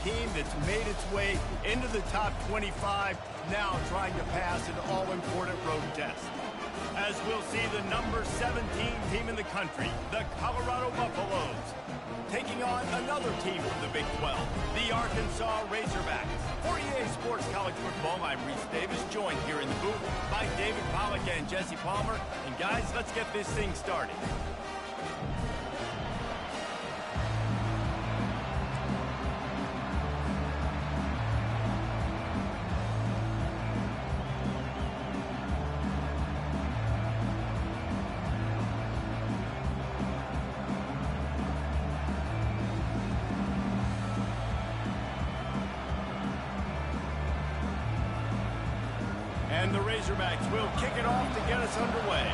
Team that's made its way into the top 25, now trying to pass an all-important road test. As we'll see the number 17 team in the country, the Colorado Buffaloes, taking on another team from the Big 12, the Arkansas Razorbacks. For EA Sports College Football, I'm Reese Davis, joined here in the booth by David Pollack and Jesse Palmer. And guys, let's get this thing started. And the Razorbacks will kick it off to get us underway.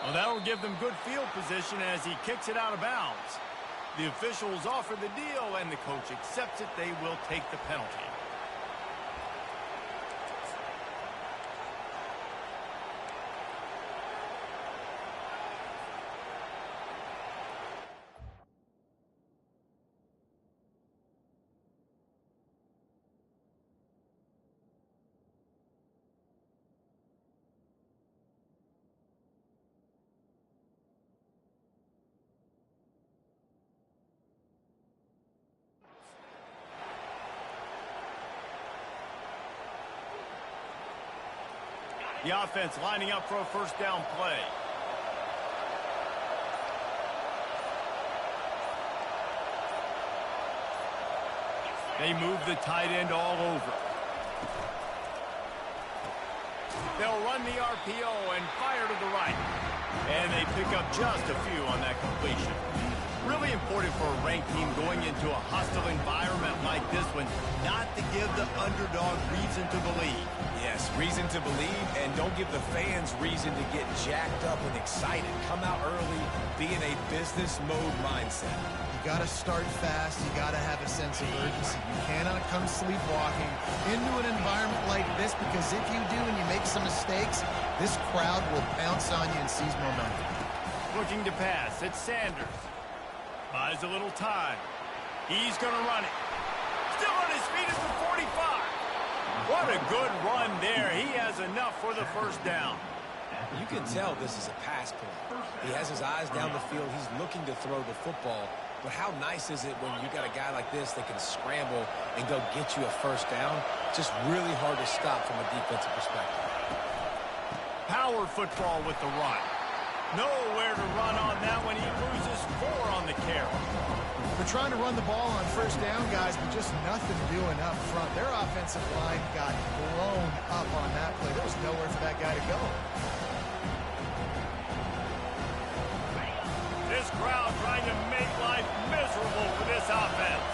Well, that'll give them good field position as he kicks it out of bounds. The officials offer the deal, and the coach accepts it. They will take the penalty. The offense lining up for a first down play. They move the tight end all over. They'll run the RPO and fire to the right. And they pick up just a few on that completion. Really important for a ranked team going into a hostile environment like this one, not to give the underdog reason to believe. Yes, reason to believe, and don't give the fans reason to get jacked up and excited. Come out early, be in a business mode mindset. You got to start fast. You got to have a sense of urgency. You cannot come sleepwalking into an environment like this, because if you do and you make some mistakes, this crowd will pounce on you and seize momentum. Looking to pass, it's Sanders. Buys a little time. He's going to run it. Still on his feet at the 45. What a good run there. He has enough for the first down. You can tell this is a pass play. He has his eyes down the field. He's looking to throw the football. But how nice is it when you got a guy like this that can scramble and go get you a first down? Just really hard to stop from a defensive perspective. Power football with the run. Nowhere to run on that when he loses 4 on the carry. They're trying to run the ball on first down, guys, but just nothing doing up front. Their offensive line got blown up on that play. There was nowhere for that guy to go. This crowd trying to make life miserable for this offense.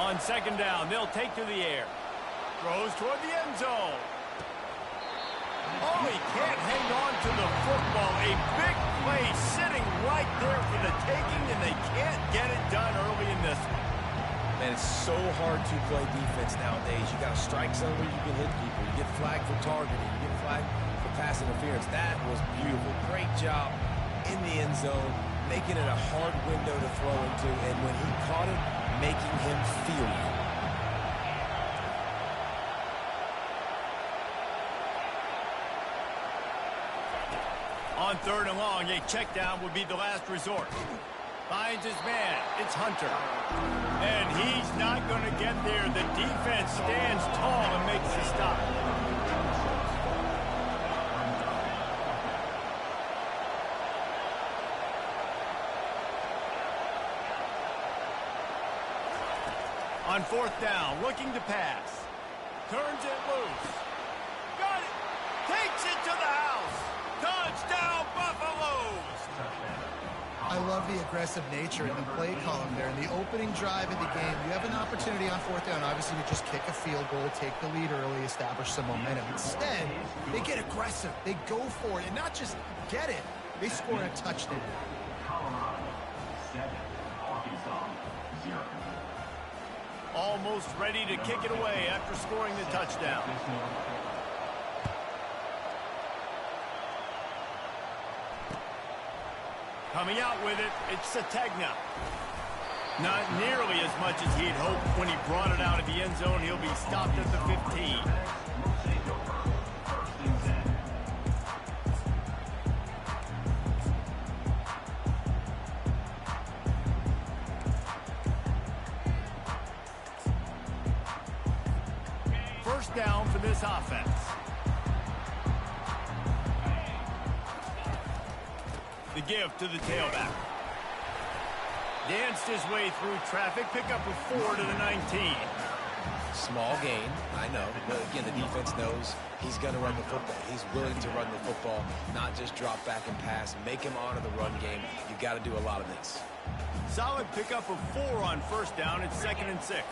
On second down, they'll take to the air. Throws toward the end zone. Oh, he can't hang on to the football. A big play sitting right there for the taking, and they can't get it done early in this one. Man, it's so hard to play defense nowadays. You got a strike zone where you can hit people. You get flagged for targeting. You get flagged for pass interference. That was beautiful. Great job in the end zone, making it a hard window to throw into, and when he caught it, making him feel it. On third and long, a check down would be the last resort. Finds his man. It's Hunter. And he's not going to get there. The defense stands tall and makes the stop. On fourth down, looking to pass. Turns it loose. Got it. Takes it to the house. Touchdown, Buffaloes. I love the aggressive nature in the play column there. In the opening drive of the game, you have an opportunity on fourth down, obviously, to just kick a field goal, take the lead early, establish some momentum. Instead, they get aggressive. They go for it, and not just get it. They score a touchdown. Almost ready to kick it away after scoring the touchdown. Coming out with it, it's Sategna. Not nearly as much as he'd hoped when he brought it out of the end zone. He'll be stopped at the 15. First down for this offense. The give to the tailback. Danced his way through traffic. Pick up a 4 to the 19. Small gain, I know. But again, the defense knows he's going to run the football. He's willing to run the football, not just drop back and pass. Make him honor the run game. You got to do a lot of this. Solid pickup of 4 on first down. It's 2nd and 6.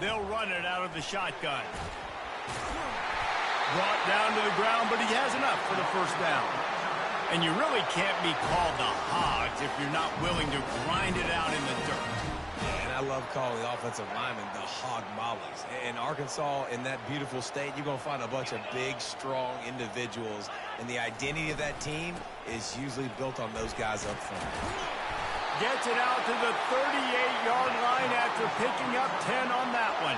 They'll run it out of the shotgun. Brought down to the ground, but he has enough for the first down. And you really can't be called the Hogs if you're not willing to grind it out in the dirt. And I love calling the offensive linemen the hog mollies. In Arkansas, in that beautiful state, you're going to find a bunch of big, strong individuals. And the identity of that team is usually built on those guys up front. Gets it out to the 38-yard line after picking up 10 on that one.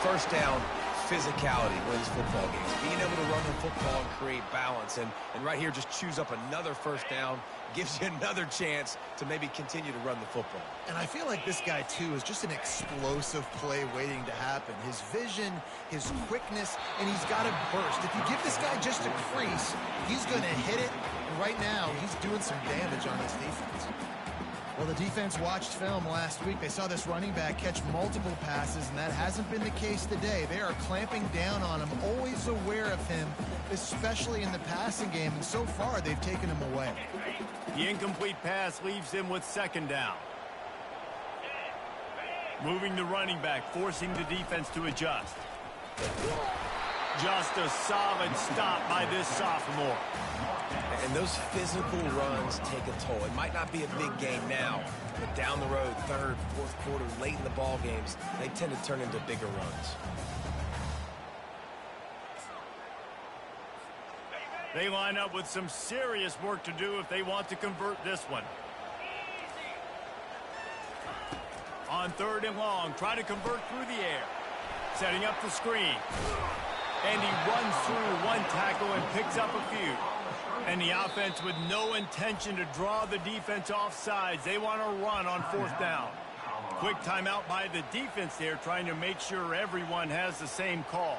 First down, physicality wins football games. Being able to run the football and create balance. And right here, just choose up another first down, gives you another chance to maybe continue to run the football. And I feel like this guy, too, is just an explosive play waiting to happen. His vision, his quickness, and he's got to burst. If you give this guy just a crease, he's going to hit it. And right now, he's doing some damage on this defense. Well, the defense watched film last week. They saw this running back catch multiple passes, and that hasn't been the case today. They are clamping down on him, always aware of him, especially in the passing game, and so far they've taken him away. The incomplete pass leaves him with 2nd down. Moving the running back, forcing the defense to adjust. Just a solid stop by this sophomore. And those physical runs take a toll. It might not be a big game now, but down the road, 3rd, 4th quarter, late in the ball games, they tend to turn into bigger runs. They line up with some serious work to do if they want to convert this one. On 3rd and long, try to convert through the air. Setting up the screen. And he runs through one tackle and picks up a few. And the offense with no intention to draw the defense off sides. They want to run on 4th down. Quick timeout by the defense there, trying to make sure everyone has the same call.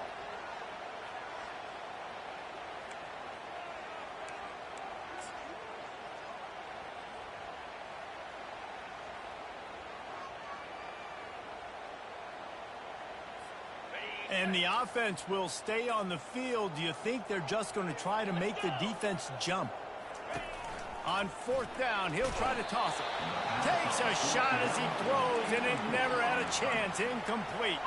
And the offense will stay on the field. Do you think they're just going to try to make the defense jump? On 4th down, he'll try to toss it. Takes a shot as he throws, and it never had a chance. Incomplete.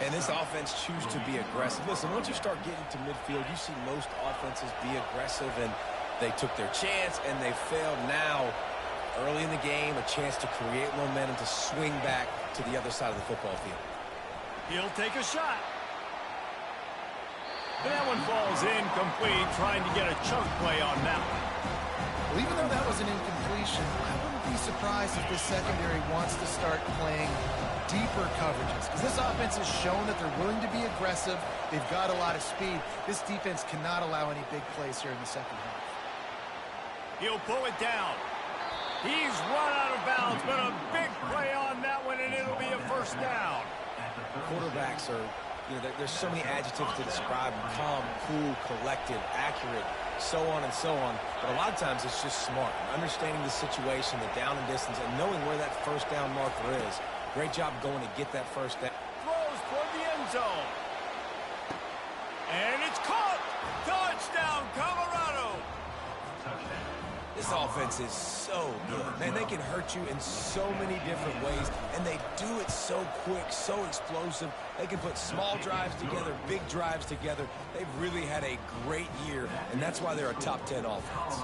And this offense choose to be aggressive. Listen, once you start getting to midfield, you see most offenses be aggressive, and they took their chance, and they failed. Now, early in the game, a chance to create momentum, to swing back to the other side of the football field. He'll take a shot. And that one falls incomplete, trying to get a chunk play on that one. Well, even though that was an incompletion, I wouldn't be surprised if this secondary wants to start playing deeper coverages, because this offense has shown that they're willing to be aggressive. They've got a lot of speed. This defense cannot allow any big plays here in the second half. He'll pull it down. He's run out of bounds, but a big play on that one, and it'll be a first down. Quarterbacks are, there's so many adjectives to describe them. Calm, cool, collected, accurate, so on and so on. But a lot of times it's just smart. Understanding the situation, the down and distance, and knowing where that first down marker is. Great job going to get that first down. Throws toward the end zone. And it's caught. Touchdown, Colorado. This This offense is so good. Man, they can hurt you in so many different ways, and they do it so quick, so explosive. They can put small drives together, big drives together. They've really had a great year, and that's why they're a top 10 offense.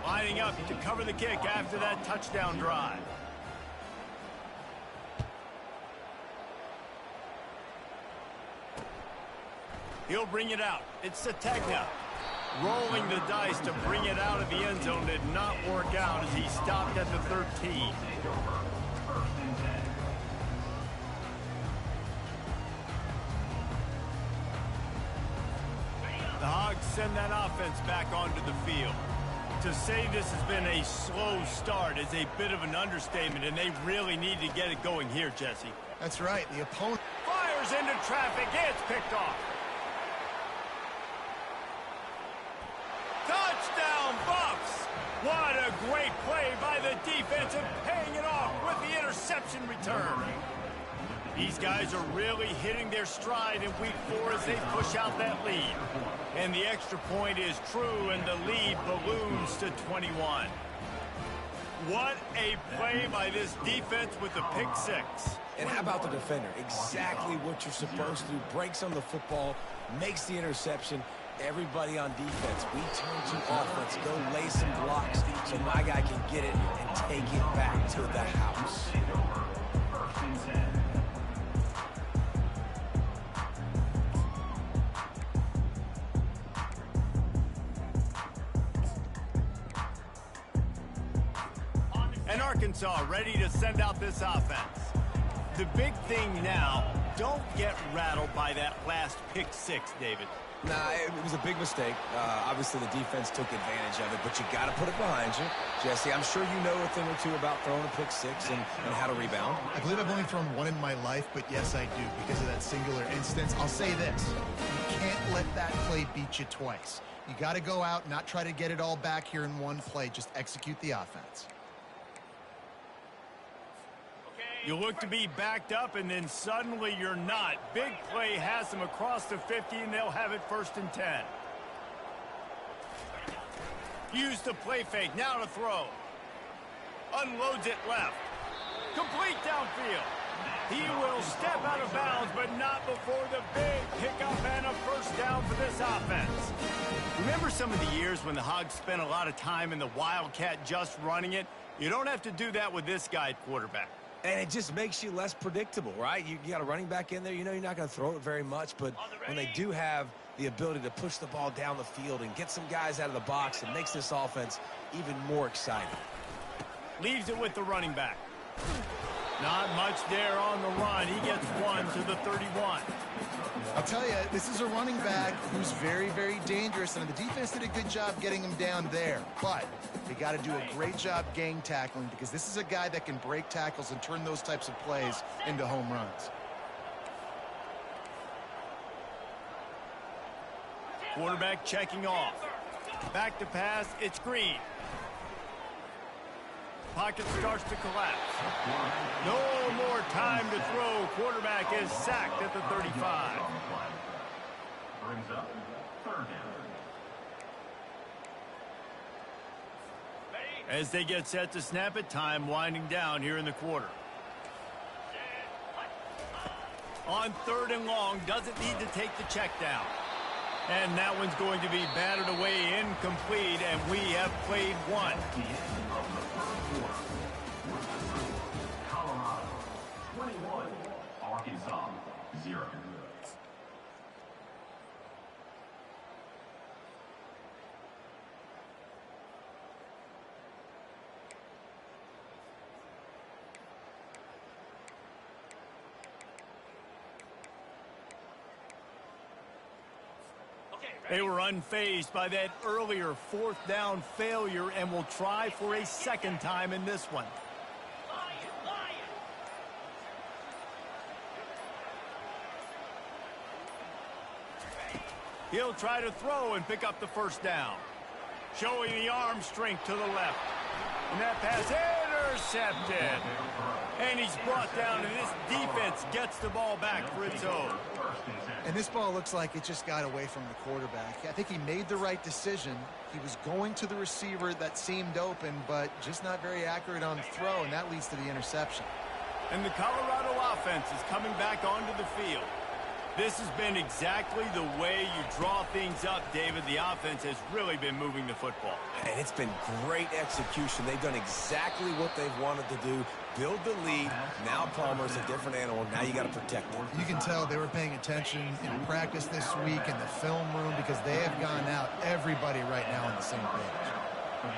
Lining up to cover the kick after that touchdown drive. He'll bring it out. It's Sategna. Rolling the dice to bring it out of the end zone did not work out as he stopped at the 13. The Hogs send that offense back onto the field. To say this has been a slow start is a bit of an understatement, and they really need to get it going here, Jesse. That's right. The opponent Fires into traffic. It's picked off. Touchdown, Buffs! What a great play by the defense and paying it off with the interception return. These guys are really hitting their stride in week 4 as they push out that lead. And the extra point is true, and the lead balloons to 21. What a play by this defense with the pick 6. And how about the defender? Exactly what you're supposed to do. Breaks on the football, makes the interception. Everybody on defense, we turn to offense. Go lay some blocks so my guy can get it and take it back to the house. And Arkansas ready to send out this offense. The big thing now, don't get rattled by that last pick 6, David. Nah, it was a big mistake. Obviously, the defense took advantage of it, but you got to put it behind you. Jesse, I'm sure you know a thing or two about throwing a pick 6 and how to rebound. I believe I've only thrown one in my life, but yes, I do because of that singular instance. I'll say this. You can't let that play beat you twice. You got to go out, not try to get it all back here in one play. Just execute the offense. You look to be backed up, and then suddenly you're not. Big play has them across the 50, and they'll have it 1st and 10. Use the play fake. Now to throw. Unloads it left. Complete downfield. He will step out of bounds, but not before the big pickup and a 1st down for this offense. Remember some of the years when the Hogs spent a lot of time in the Wildcat just running it? You don't have to do that with this guy at quarterback. And it just makes you less predictable, right? You got a running back in there. You know you're not going to throw it very much, but when they do have the ability to push the ball down the field and get some guys out of the box, it makes this offense even more exciting. Leaves it with the running back. Not much there on the run. He gets 1 to the 31. I'll tell you, this is a running back who's very, very dangerous, and the defense did a good job getting him down there. But they got to do a great job gang tackling because this is a guy that can break tackles and turn those types of plays into home runs. Quarterback checking off. Back to pass. It's Green. Pocket starts to collapse. No more time to throw. Quarterback is sacked at the 35. Brings up 3rd down. As they get set to snap it, time winding down here in the quarter. On 3rd and long, doesn't need to take the check down. And that one's going to be battered away, incomplete, and we have played 1. Colorado 21, Arkansas 0. They were unfazed by that earlier 4th down failure and will try for a 2nd time in this one. He'll try to throw and pick up the 1st down. Showing the arm strength to the left. And that pass intercepted. And he's brought down, and this defense gets the ball back for its own. And this ball looks like it just got away from the quarterback. I think he made the right decision. He was going to the receiver that seemed open, but just not very accurate on the throw, and that leads to the interception. And the Colorado offense is coming back onto the field. This has been exactly the way you draw things up, David. The offense has really been moving the football. And it's been great execution. They've done exactly what they've wanted to do. Build the lead. Now Palmer's a different animal. Now you got to protect him. You can tell they were paying attention in practice this week in the film room because they have gone out, everybody right now on the same page.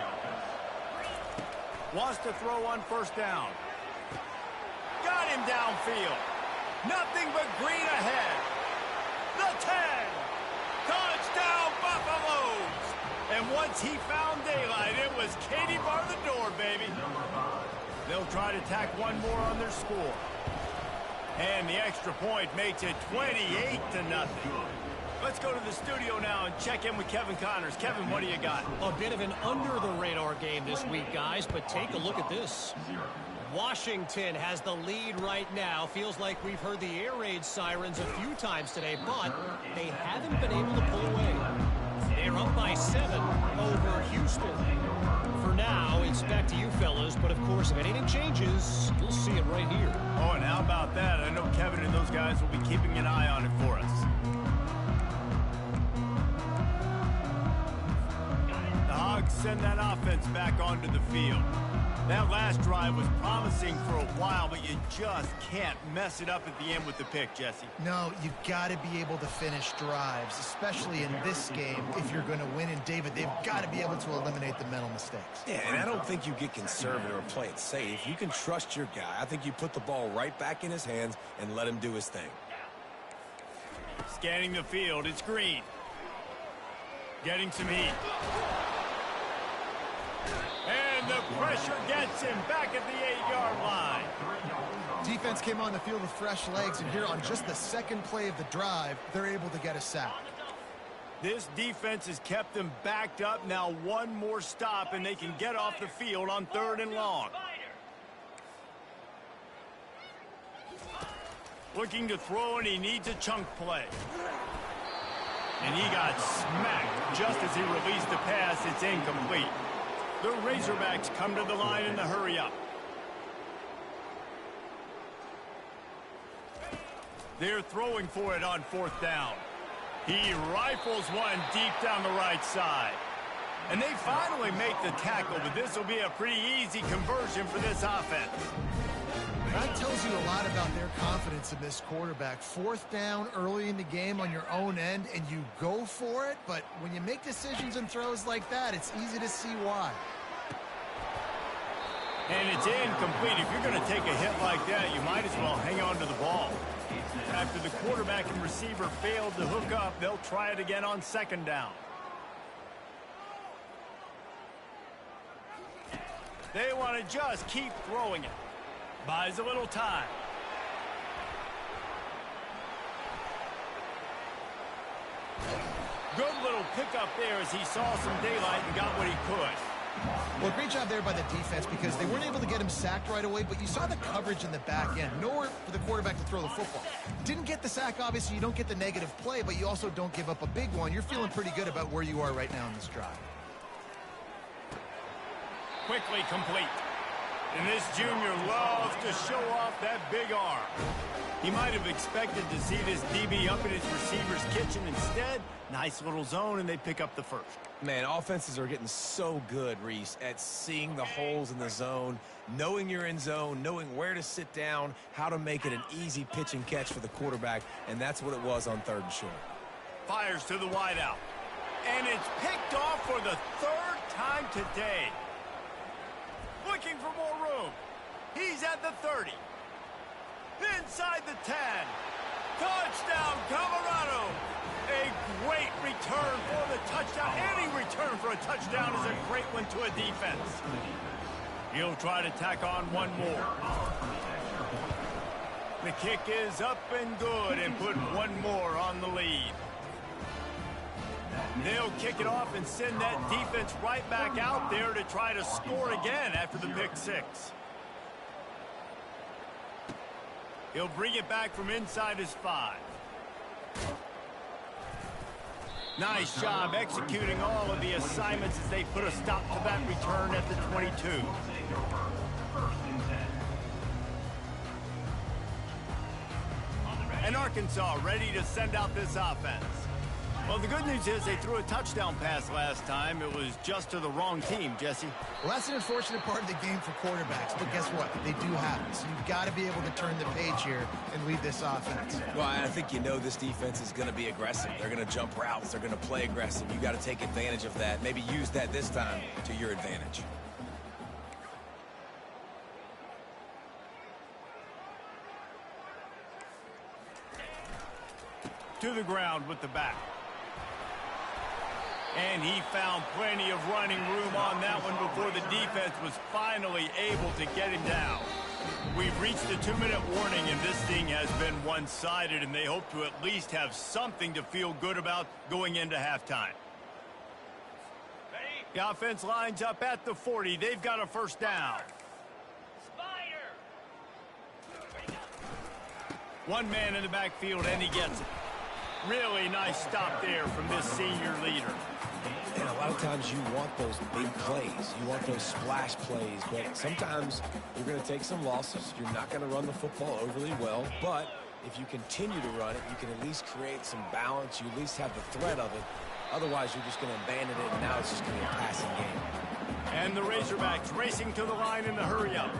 Wants to throw on first down. Got him downfield. Nothing but green ahead. The 10. Touchdown, Buffaloes. And once he found daylight, it was Katie bar the door, baby. They'll try to tack one more on their score. And the extra point makes it 28-0. Let's go to the studio now and check in with Kevin Connors. Kevin, what do you got? A bit of an under-the-radar game this week, guys, but take a look at this. Washington has the lead right now. Feels like we've heard the air raid sirens a few times today, but they haven't been able to pull away. They're up by 7 over Houston. For now, it's back to you fellas, but of course, if anything changes, you'll see it right here. Oh, and how about that? I know Kevin and those guys will be keeping an eye on it for us. The Hogs send that offense back onto the field. That last drive was promising for a while, but you just can't mess it up at the end with the pick, Jesse. No, you've got to be able to finish drives, especially in this game if you're going to win. And, David, they've got to be able to eliminate the mental mistakes. Yeah, and I don't think you get conservative or play it safe. You can trust your guy. I think you put the ball right back in his hands and let him do his thing. Scanning the field, it's Green. Getting some heat. And the pressure gets him back at the 8-yard line. Defense came on the field with fresh legs, and here on just the second play of the drive, they're able to get a sack. This defense has kept them backed up. Now one more stop, and they can get off the field on 3rd and long. Looking to throw, and he needs a chunk play. And he got smacked just as he released the pass. It's incomplete. The Razorbacks come to the line in the hurry-up. They're throwing for it on 4th down. He rifles one deep down the right side. And they finally make the tackle, but this will be a pretty easy conversion for this offense. That tells you a lot about their confidence in this quarterback. 4th down early in the game on your own end, and you go for it, but when you make decisions and throws like that, it's easy to see why. And it's incomplete. If you're going to take a hit like that, you might as well hang on to the ball. After the quarterback and receiver failed to hook up, they'll try it again on 2nd down. They want to just keep throwing it. Buys a little time. Good little pickup there as he saw some daylight and got what he could. Well, great job there by the defense because they weren't able to get him sacked right away, but you saw the coverage in the back end. Nowhere for the quarterback to throw the football. Didn't get the sack, obviously. You don't get the negative play, but you also don't give up a big one. You're feeling pretty good about where you are right now in this drive. Quickly complete. And this junior loves to show off that big arm. He might have expected to see this DB up in his receiver's kitchen. Instead, nice little zone, and they pick up the first. Man, offenses are getting so good, Reese, at seeing the holes in the zone, knowing you're in zone, knowing where to sit down, how to make it an easy pitch and catch for the quarterback, and that's what it was on 3rd and short. Fires to the wideout. And it's picked off for the 3rd time today. Looking for more room. He's at the 30. Inside the 10. Touchdown, Colorado. A great return for the touchdown. Any return for a touchdown is a great one to a defense. He'll try to tack on one more. The kick is up and good and put one more on the lead. They'll kick it off and send that defense right back out there to try to score again after the pick 6. He'll bring it back from inside his 5. Nice job executing all of the assignments as they put a stop to that return at the 22. And Arkansas ready to send out this offense. Well, the good news is they threw a touchdown pass last time. It was just to the wrong team, Jesse. Well, that's an unfortunate part of the game for quarterbacks, but guess what? They do happen. So you've got to be able to turn the page here and lead this offense. Well, I think you know this defense is going to be aggressive. They're going to jump routes. They're going to play aggressive. You got to take advantage of that. Maybe use that this time to your advantage. To the ground with the back. And he found plenty of running room on that one before the defense was finally able to get him down. We've reached the 2-minute warning, and this thing has been one-sided, and they hope to at least have something to feel good about going into halftime. The offense lines up at the 40. They've got a first down. One man in the backfield, and he gets it. Really nice stop there from this senior leader. And a lot of times you want those big plays. You want those splash plays. But sometimes you're going to take some losses. You're not going to run the football overly well. But if you continue to run it, you can at least create some balance. You at least have the threat of it. Otherwise, you're just going to abandon it, and now it's just going to be a passing game. And the Razorbacks racing to the line in the hurry-up.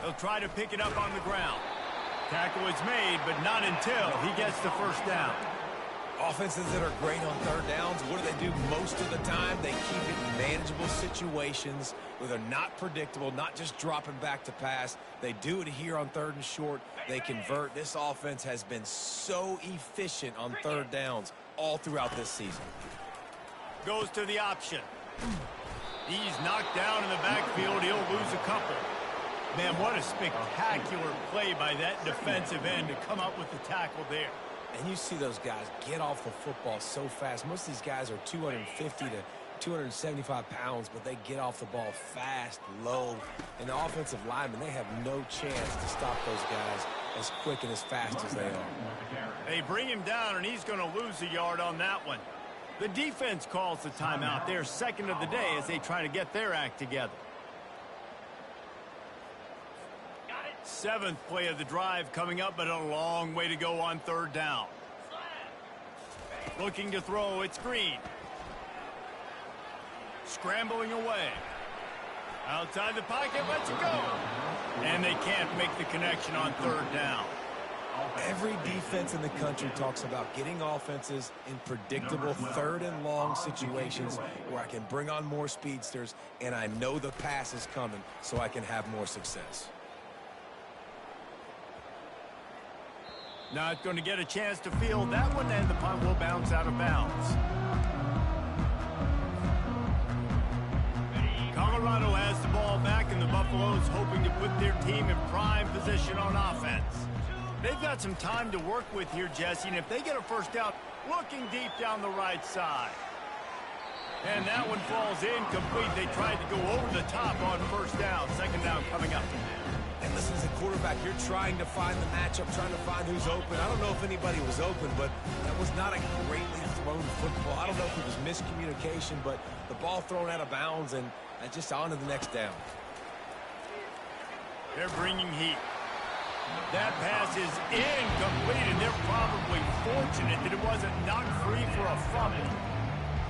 They'll try to pick it up on the ground. Tackle is made, but not until he gets the first down. Offenses that are great on third downs, what do they do most of the time? They keep it in manageable situations where they're not predictable, not just dropping back to pass. They do it here on 3rd and short. They convert. This offense has been so efficient on third downs all throughout this season. Goes to the option. He's knocked down in the backfield. He'll lose a couple. Man, what a spectacular play by that defensive end to come up with the tackle there. And you see those guys get off the football so fast. Most of these guys are 250 to 275 pounds, but they get off the ball fast, low. And the offensive linemen, they have no chance to stop those guys as quick and as fast as they are. They bring him down, and he's going to lose a yard on that one. The defense calls the timeout. Their second of the day as they try to get their act together. 7th play of the drive coming up, but a long way to go on third down. Looking to throw, it's Green. Scrambling away. Outside the pocket, lets it go. And they can't make the connection on third down. Every defense in the country talks about getting offenses in predictable 3rd and long situations where I can bring on more speedsters and I know the pass is coming so I can have more success. Not going to get a chance to field that one, and the punt will bounce out of bounds. Colorado has the ball back, and the Buffaloes hoping to put their team in prime position on offense. They've got some time to work with here, Jesse, and if they get a first down, looking deep down the right side. And that one falls incomplete. They tried to go over the top on first down. Second down coming up. And listen, as a quarterback, you're trying to find the matchup, trying to find who's open. I don't know if anybody was open, but that was not a greatly thrown football. I don't know if it was miscommunication, but the ball thrown out of bounds and just on to the next down. They're bringing heat. That pass is incomplete, and they're probably fortunate that it wasn't knocked free for a fumble.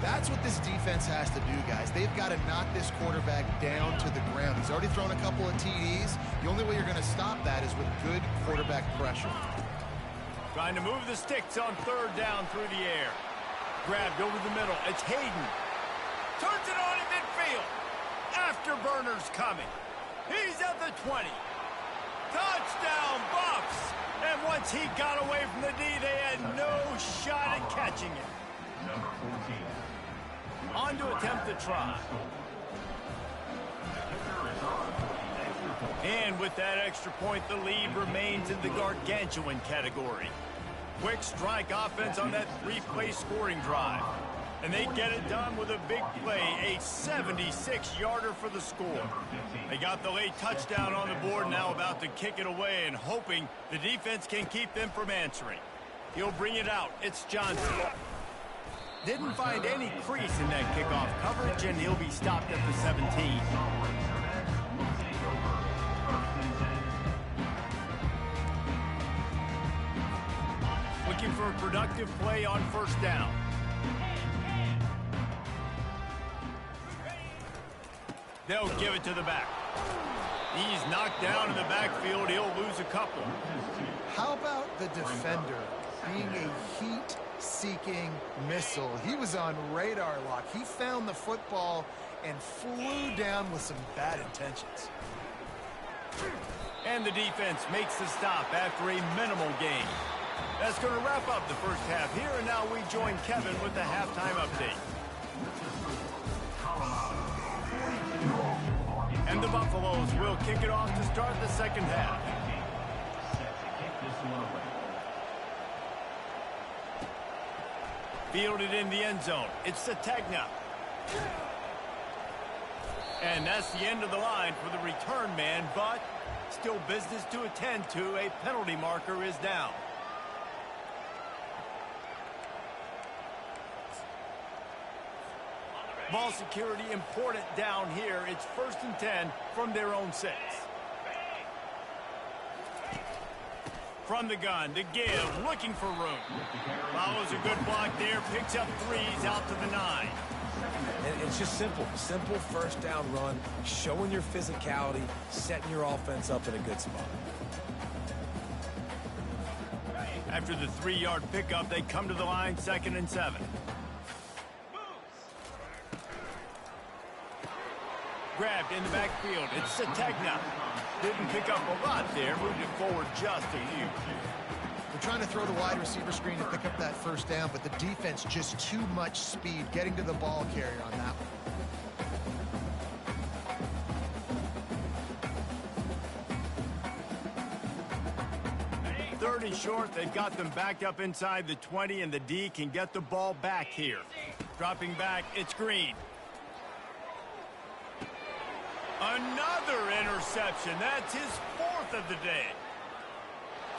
That's what this defense has to do, guys. They've got to knock this quarterback down to the ground. He's already thrown a couple of TDs. The only way you're going to stop that is with good quarterback pressure. Trying to move the sticks on third down through the air. Grabbed over the middle. It's Hayden. Turns it on in midfield. Afterburner's coming. He's at the 20. Touchdown, Buffs! And once he got away from the D, they had no shot at catching it. Number 14. On to attempt the try. And with that extra point, the lead remains in the gargantuan category. Quick strike offense on that 3-play scoring drive. And they get it done with a big play, a 76-yarder for the score. They got the late touchdown on the board, now about to kick it away and hoping the defense can keep them from answering. He'll bring it out. It's Johnson. Didn't find any crease in that kickoff coverage, and he'll be stopped at the 17. Looking for a productive play on first down. They'll give it to the back. He's knocked down in the backfield. He'll lose a couple. How about the defender being a heat-seeking missile? He was on radar lock. He found the football and flew down with some bad intentions. And the defense makes the stop after a minimal gain. That's going to wrap up the first half here, and now we join Kevin with the halftime update. And the Buffaloes will kick it off to start the second half. Fielded in the end zone. It's Sategna. And that's the end of the line for the return man, but still business to attend to. A penalty marker is down. Ball security important down here. It's 1st and 10 from their own 6. From the gun, the give, looking for room. Follows a good block there, picks up 3s out to the 9. And it's just simple first down run, showing your physicality, setting your offense up in a good spot. After the 3-yard pickup, they come to the line, 2nd and 7. Grabbed in the backfield. It's Sategna. Didn't pick up a lot there. Moved it forward just a few. They're trying to throw the wide receiver screen to pick up that first down, but the defense just too much speed getting to the ball carrier on that one. 3rd and short. They've got them backed up inside the 20, and the D can get the ball back here. Dropping back, it's Green. Another interception. That's his 4th of the day.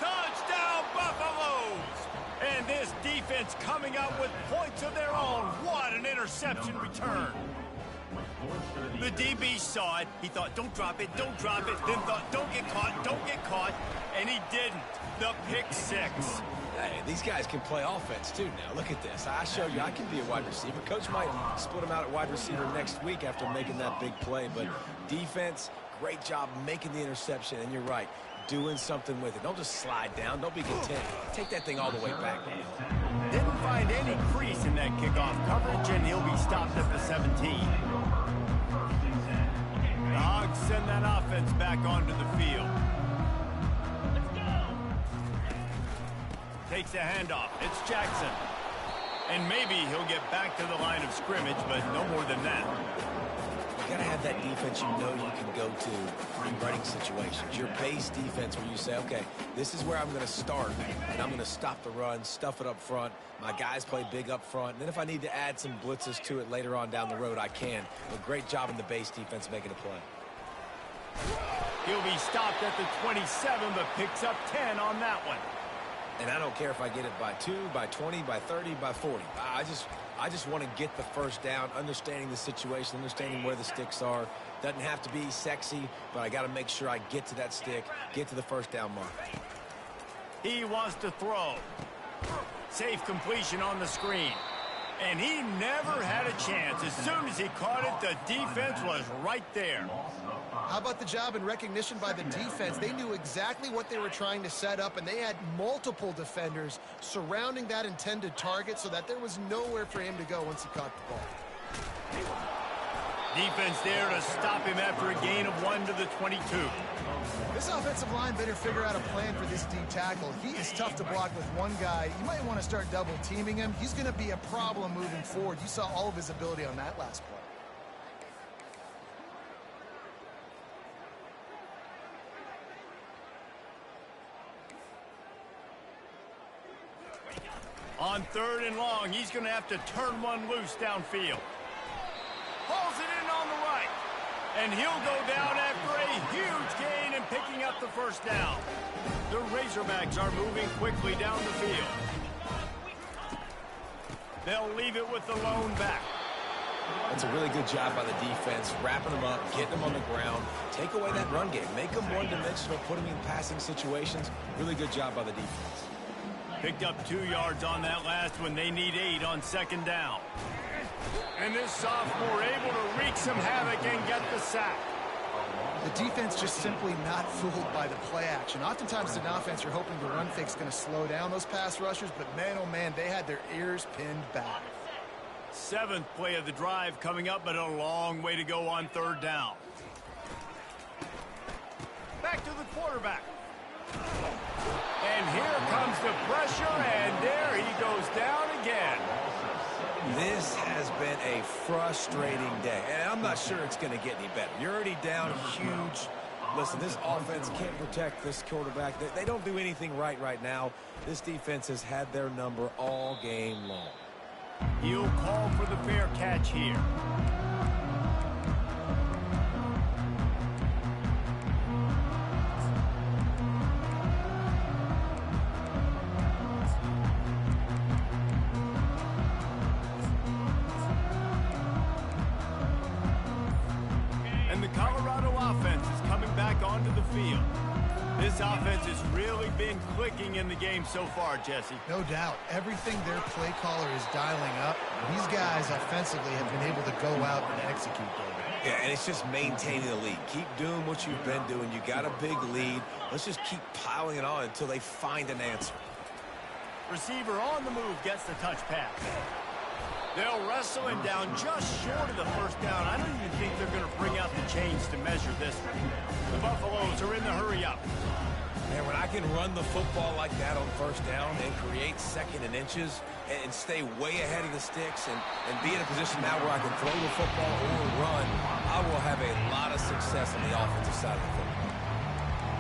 Touchdown, Buffaloes! And this defense coming up with points of their own. What an interception return. The DB saw it. He thought, don't drop it, don't drop it. Then thought, don't get caught. And he didn't. The pick 6. Hey, these guys can play offense, too, now. Look at this. I show you I can be a wide receiver. Coach might split him out at wide receiver next week after making that big play. But defense, great job making the interception. And you're right, doing something with it. Don't just slide down. Don't be content. Take that thing all the way back. Didn't find any crease in that kickoff coverage, and he'll be stopped at the 17. The Hogs send that offense back onto the field. Takes a handoff. It's Jackson. And maybe he'll get back to the line of scrimmage, but no more than that. You got to have that defense you know you can go to in running situations. Your base defense where you say, okay, this is where I'm going to start, and I'm going to stop the run, stuff it up front. My guys play big up front. And then if I need to add some blitzes to it later on down the road, I can. But great job in the base defense making a play. He'll be stopped at the 27, but picks up 10 on that one. And I don't care if I get it by 2, by 20, by 30, by 40. I just want to get the first down, understanding the situation, understanding where the sticks are. Doesn't have to be sexy, but I got to make sure I get to that stick, get to the first down mark. He wants to throw. Safe completion on the screen. And he never had a chance. As soon as he caught it, the defense was right there. How about the job and recognition by the defense? They knew exactly what they were trying to set up, and they had multiple defenders surrounding that intended target so that there was nowhere for him to go once he caught the ball. Defense there to stop him after a gain of 1 to the 22. This offensive line better figure out a plan for this D tackle. He is tough to block with one guy. You might want to start double teaming him. He's going to be a problem moving forward. You saw all of his ability on that last play. On 3rd and long, he's going to have to turn one loose downfield. Hauls it in on the right. And he'll go down after a huge gain and picking up the first down. The Razorbacks are moving quickly down the field. They'll leave it with the lone back. That's a really good job by the defense, wrapping them up, getting them on the ground, take away that run game, make them one-dimensional, put them in passing situations. Really good job by the defense. Picked up 2 yards on that last one. They need 8 on 2nd down. And this sophomore able to wreak some havoc and get the sack. The defense just simply not fooled by the play action. Oftentimes in offense, you're hoping the run fake's going to slow down those pass rushers, but man, oh man, they had their ears pinned back. 7th play of the drive coming up, but a long way to go on 3rd down. Back to the quarterback. And here comes the pressure, and there he goes down again. This has been a frustrating day, and I'm not sure it's going to get any better. You're already down huge. Listen, this offense can't protect this quarterback. They don't do anything right now. This defense has had their number all game long. He'll call for the fair catch here. And the Colorado offense is coming back onto the field. This offense has really been clicking in the game so far, Jesse. No doubt. Everything their play caller is dialing up, these guys offensively have been able to go out and execute, David. Yeah, and it's just maintaining the lead. Keep doing what you've been doing. You got a big lead. Let's just keep piling it on until they find an answer. Receiver on the move gets the touch pass. They'll wrestle him down just short of the first down. I don't even think they're going to bring out the chains to measure this one. The Buffaloes are in the hurry up. Man, when I can run the football like that on 1st down and create 2nd and inches and stay way ahead of the sticks and be in a position now where I can throw the football or run, I will have a lot of success on the offensive side of the football.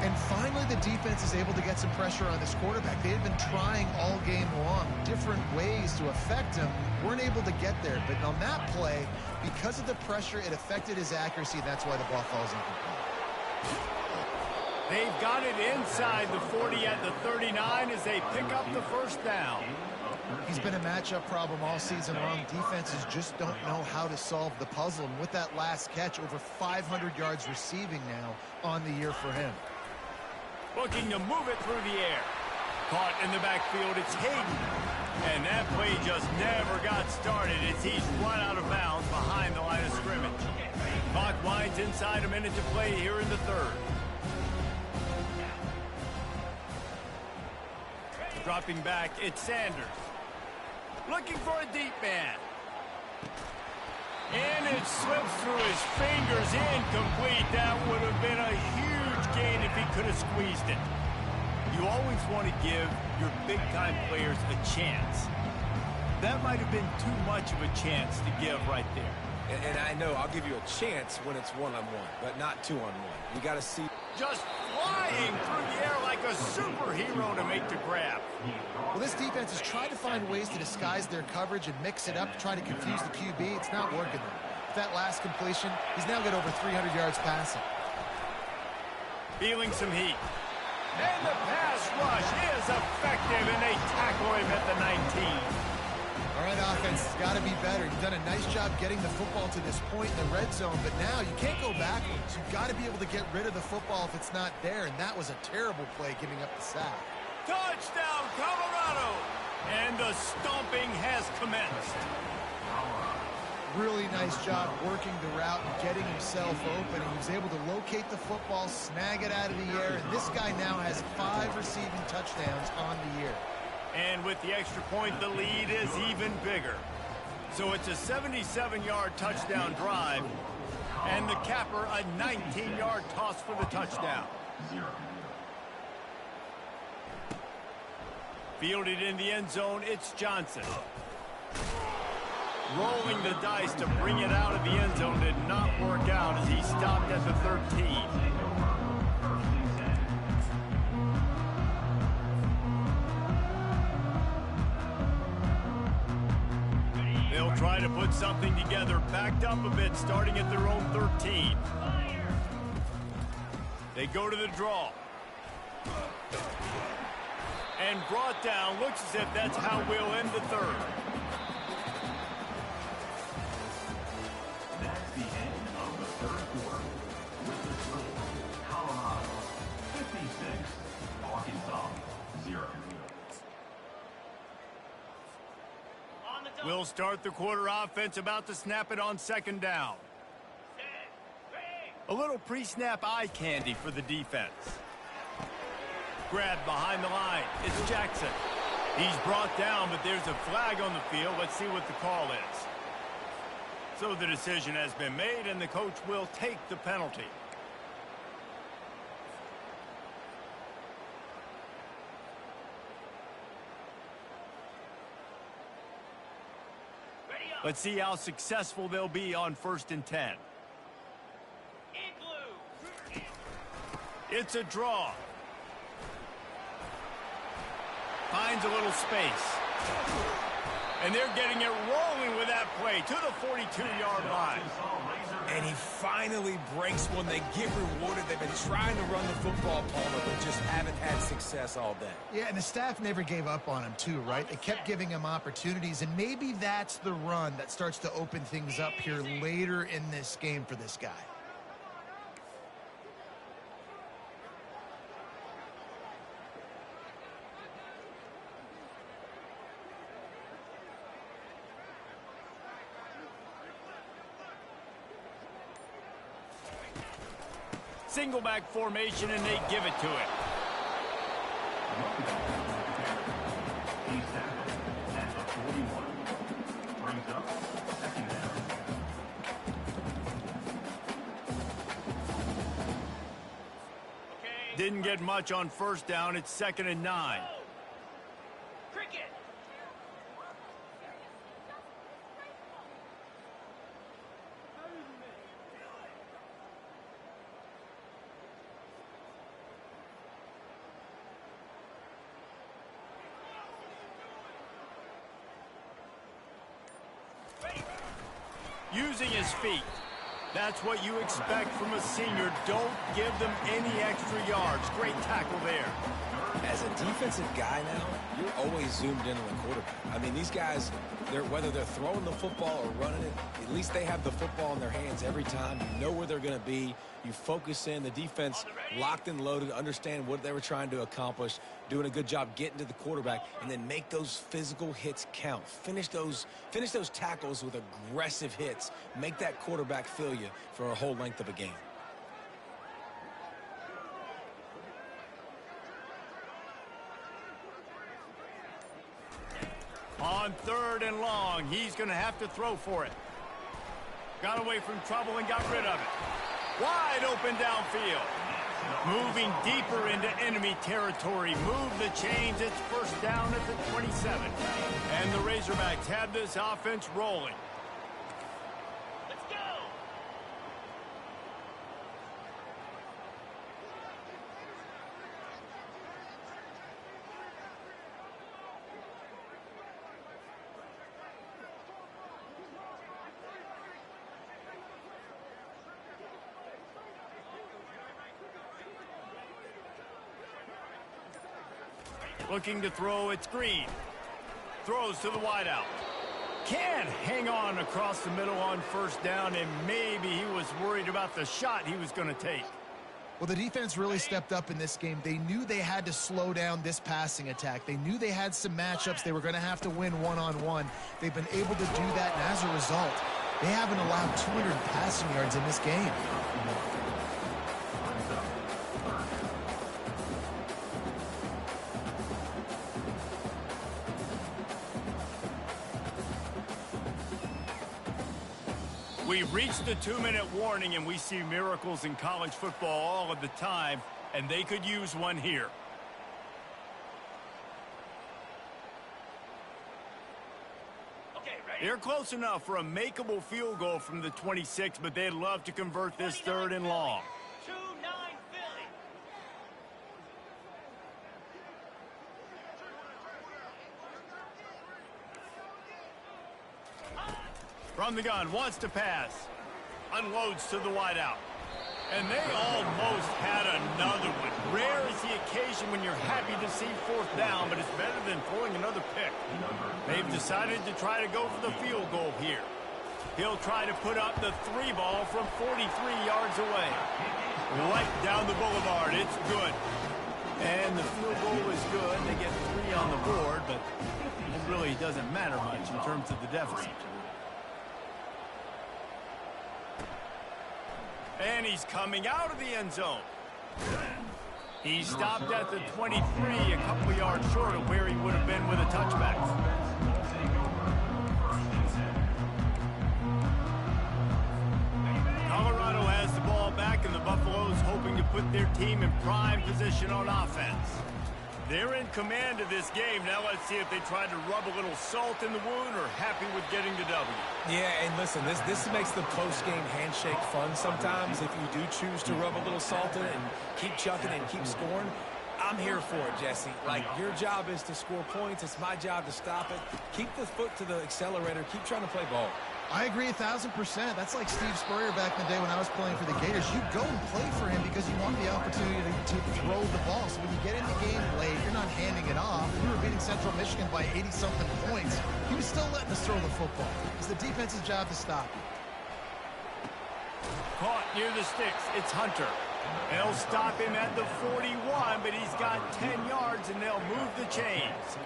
And finally, the defense is able to get some pressure on this quarterback. They had been trying all game long different ways to affect him. Weren't able to get there. But on that play, because of the pressure, it affected his accuracy. That's why the ball falls incomplete. They've got it inside the 40 at the 39 as they pick up the first down. He's been a matchup problem all season long. Defenses just don't know how to solve the puzzle. And with that last catch, over 500 yards receiving now on the year for him. Looking to move it through the air. Caught in the backfield, it's Hayden. And that play just never got started as he's run out of bounds behind the line of scrimmage. Clock winds inside, a minute to play here in the 3rd. Dropping back, it's Sanders. Looking for a deep man. And it slips through his fingers, incomplete. That would have been a huge gain if he could have squeezed it. You always want to give your big-time players a chance. That might have been too much of a chance to give right there. And I know I'll give you a chance when it's one-on-one, but not two-on-one. You got to see. Just flying through the air like a superhero to make the grab. Well, this defense has tried to find ways to disguise their coverage and mix it up to try to confuse the QB. It's not working. With that last completion, he's now got over 300 yards passing. Feeling some heat. And the pass rush is effective, and they tackle him at the 19. All right, offense has got to be better. You've done a nice job getting the football to this point in the red zone, but now you can't go backwards. You've got to be able to get rid of the football if it's not there, and that was a terrible play giving up the sack. Touchdown, Colorado! And the stomping has commenced. Really nice job working the route and getting himself open. He was able to locate the football, snag it out of the air, and this guy now has 5 receiving touchdowns on the year. And with the extra point, the lead is even bigger. So it's a 77-yard touchdown drive, and the capper a 19-yard toss for the touchdown. Fielded in the end zone, it's Johnson. Rolling the dice to bring it out of the end zone did not work out as he stopped at the 13. to put something together, backed up a bit, starting at their own 13. They go to the draw. And brought down. Looks as if that's how we'll end the third. That's the end of the third quarter. With the score, Colorado 56, Arkansas 0. We'll start the quarter offense, about to snap it on second down. A little pre-snap eye candy for the defense. Grab behind the line. It's Jackson. He's brought down, but there's a flag on the field. Let's see what the call is. So the decision has been made, and the coach will take the penalty. Let's see how successful they'll be on 1st and 10. It's a draw. Finds a little space. And they're getting it rolling with that play to the 42-yard line. And he finally breaks one. They get rewarded. They've been trying to run the football, Palmer, but just haven't had success all day. Yeah, and the staff never gave up on him, too, right? They kept giving him opportunities, and maybe that's the run that starts to open things up here later in this game for this guy. Single back formation, and they give it to him. He's tackled at the 41. Brings up second down. Didn't get much on 1st down. It's 2nd and 9. Using his feet. That's what you expect from a senior. Don't give them any extra yards. Great tackle there. As a defensive guy now, you're always zoomed in on the quarterback. I mean, these guys, whether they're throwing the football or running it, at least they have the football in their hands every time. You know where they're going to be. You focus in. The defense locked and loaded, understand what they were trying to accomplish, doing a good job getting to the quarterback, and then make those physical hits count. Finish those tackles with aggressive hits. Make that quarterback feel you for a whole length of a game. On 3rd and long, he's going to have to throw for it. Got away from trouble and got rid of it. Wide open downfield. Moving deeper into enemy territory. Move the chains. It's 1st down at the 27. And the Razorbacks have this offense rolling. Let's go! Looking to throw, it's Green. Throws to the wideout. Can't hang on across the middle on 1st down, and maybe he was worried about the shot he was going to take. Well, the defense really stepped up in this game. They knew they had to slow down this passing attack. They knew they had some matchups they were going to have to win one-on-one. They've been able to do that, and as a result, they haven't allowed 200 passing yards in this game. We've reached the 2-minute warning, and we see miracles in college football all of the time, and they could use one here. They're close enough for a makeable field goal from the 26, but they'd love to convert this 3rd and long. From the gun, wants to pass. Unloads to the wideout. And they almost had another one. Rare is the occasion when you're happy to see fourth down, but it's better than throwing another pick. They've decided to try to go for the field goal here. He'll try to put up the 3 ball from 43 yards away. Right down the boulevard. It's good. And the field goal is good. They get 3 on the board, but it really doesn't matter much in terms of the deficit. And he's coming out of the end zone. He stopped at the 23, a couple yards short of where he would have been with a touchback. Colorado has the ball back, and the Buffaloes hoping to put their team in prime position on offense. They're in command of this game. Now let's see if they try to rub a little salt in the wound or happy with getting the W. Yeah, and listen, this makes the post-game handshake fun sometimes if you do choose to rub a little salt in it and keep chucking and keep scoring. I'm here for it, Jesse. Like, your job is to score points. It's my job to stop it. Keep the foot to the accelerator. Keep trying to play ball. I agree 1,000%. That's like Steve Spurrier back in the day when I was playing for the Gators. You go and play for him because you want the opportunity to throw the ball. So when you get in the game late, you're not handing it off. We were beating Central Michigan by 80-something points. He was still letting us throw the football. It's the defense's job to stop you. Caught near the sticks. It's Hunter. They'll stop him at the 41, but he's got 10 yards, and they'll move the chains.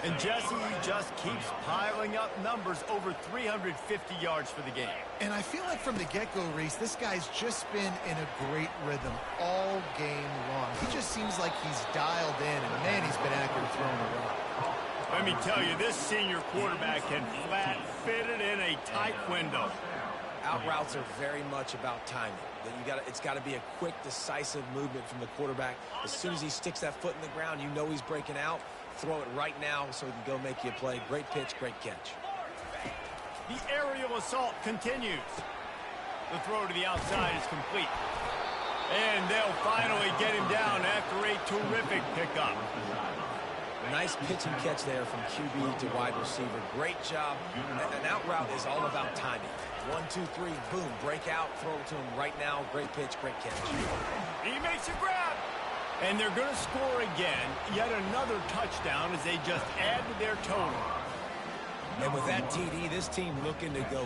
And Jesse just keeps piling up numbers, over 350 yards for the game. And I feel like from the get-go, Reese, this guy's just been in a great rhythm all game long. He just seems like he's dialed in, and man, he's been accurate throwing the rock. Let me tell you, this senior quarterback can flat fit it in a tight window. Out routes are very much about timing. It's got to be a quick, decisive movement from the quarterback. As soon as he sticks that foot in the ground, you know he's breaking out. Throw it right now so he can go make you a play. Great pitch, great catch. The aerial assault continues. The throw to the outside is complete. And they'll finally get him down after a terrific pickup. Nice pitch and catch there from QB to wide receiver. Great job. An out route is all about timing. 1, 2, 3, boom, break out, throw it to him right now. Great pitch, great catch. He makes a grab. And they're going to score again. Yet another touchdown as they just add to their total. And with that TD, this team looking to go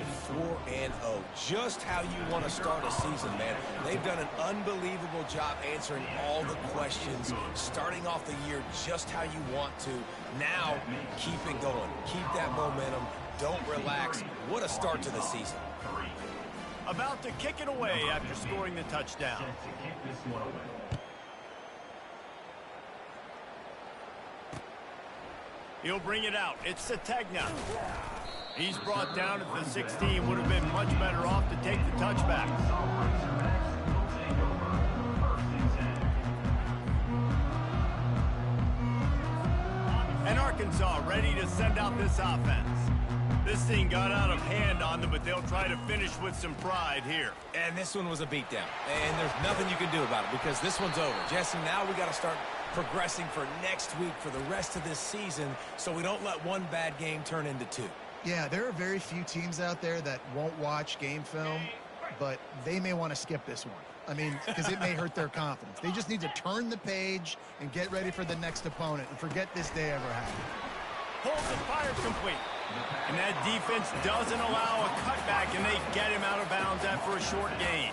4-0. Just how you want to start a season, man. They've done an unbelievable job answering all the questions, starting off the year just how you want to. Now, keep it going. Keep that momentum. Don't relax. What a start to the season. About to kick it away after scoring the touchdown. He'll bring it out. It's Sategna. He's brought down at the 16. Would have been much better off to take the touchback. And Arkansas ready to send out this offense. This thing got out of hand on them, but they'll try to finish with some pride here. And this one was a beatdown. And there's nothing you can do about it because this one's over. Jesse, now we got to start progressing for next week for the rest of this season so we don't let one bad game turn into 2. Yeah, there are very few teams out there that won't watch game film, but they may want to skip this one. I mean, because it may hurt their confidence. They just need to turn the page and get ready for the next opponent and forget this day ever happened. Holds and fires complete. And that defense doesn't allow a cutback, and they get him out of bounds after a short gain.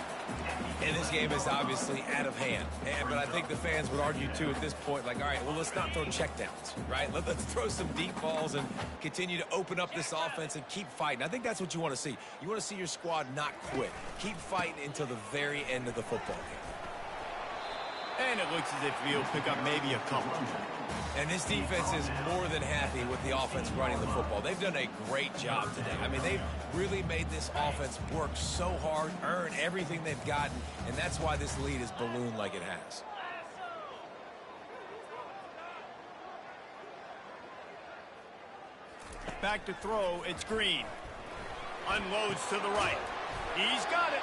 And this game is obviously out of hand. But I think the fans would argue, too, at this point, like, all right, well, let's not throw checkdowns, right? Let's throw some deep balls and continue to open up this offense and keep fighting. I think that's what you want to see. You want to see your squad not quit. Keep fighting until the very end of the football game. And it looks as if he'll pick up maybe a couple. And this defense is more than happy with the offense running the football. They've done a great job today. I mean, they've really made this offense work so hard, earn everything they've gotten, and that's why this lead is ballooned like it has. Back to throw, it's Green. Unloads to the right. He's got it.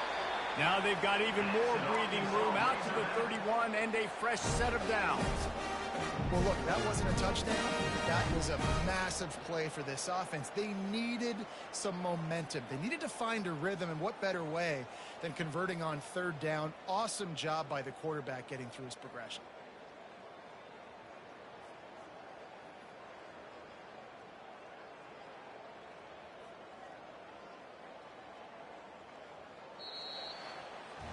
Now they've got even more breathing room out to the 31 and a fresh set of downs. Well, look, that wasn't a touchdown. That was a massive play for this offense. They needed some momentum. They needed to find a rhythm, and what better way than converting on third down. Awesome job by the quarterback getting through his progression.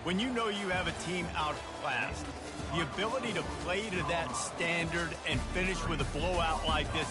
When you know you have a team outclassed, the ability to play to that standard and finish with a blowout like this